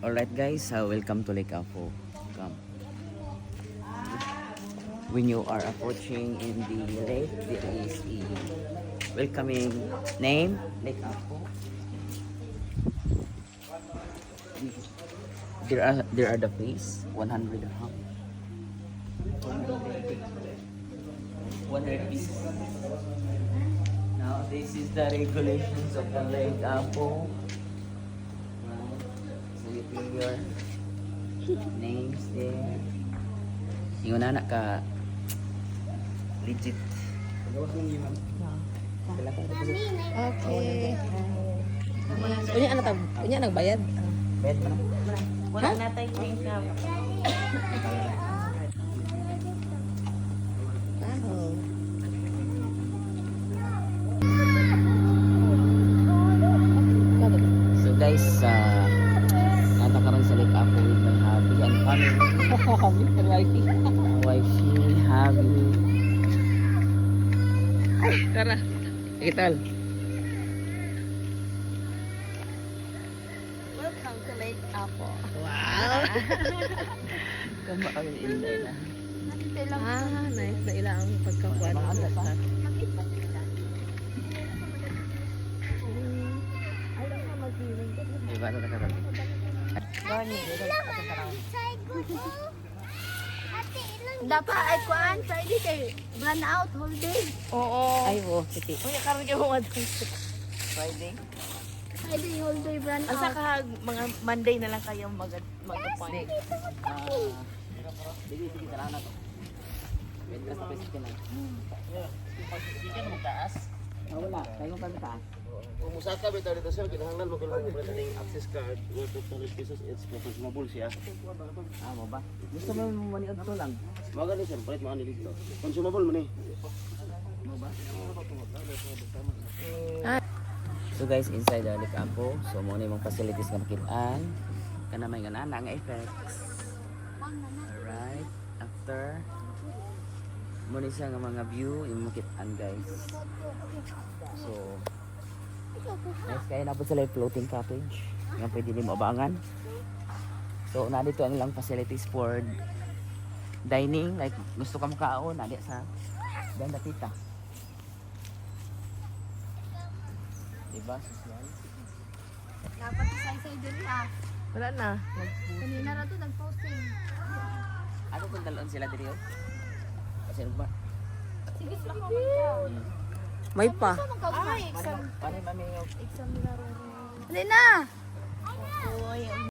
Alright guys, welcome to Lake Apo. Come. When you are approaching in the lake, there is a welcoming name, Lake Apo. There are the fees, 100 dirham. 100 pieces. Now this is the regulations of the Lake Apo. So you put your names there. Yung anak ka legit. Okay. Unya ano tab? Unya nagbayad. Bayad mo na. Wala na tayong income. Oh. So guys, natakaroon sa Lake Apo with my hubby and family. Kami wifey. Wifey, hubby. Tara. Ikital. Welcome to Lake Apo. Wow. Kama kami inday na. Nice na ila ang pagkakuan. Diba na nakaroon? Dapat ay kuan Friday kay run out whole day. Oo. Ay, wo, piti. Uy, karon gyud mo Friday? Friday whole day run Asa out. ka mga Monday na lang kayo mag-appoint. Sige, tara na to. Wait ka sa pwesto ka na. Ikan mo taas. Wala, tayo pa sa taas. Kung musaka bitaw dito sir, kinahanglan mo kung mo ning access card worth of 100 pesos, it's consumable siya. Mo ba? Gusto mo maniod to lang? Magani sir, palit mo ani dito. Consumable mo ni. So guys, inside the Lake Apo, so mo na yung facilities nga makitaan. Kana may ganana nga effects. Alright, after mo ni siya nga mga view yung makitaan guys. So nice kaya na po sila yung floating cottage nga pwede din mo abangan. So na dito ang ilang facilities for dining, like gusto ka makaon na sa banda tita. Diba? Social. Dapat isa-isa din ah. Wala na. Kanina ra to nag-posting. Ano kung dalon sila dito? Kasi ba? Sige sila ko ka. May pa. Ay, Paano mami yung Alin na. exam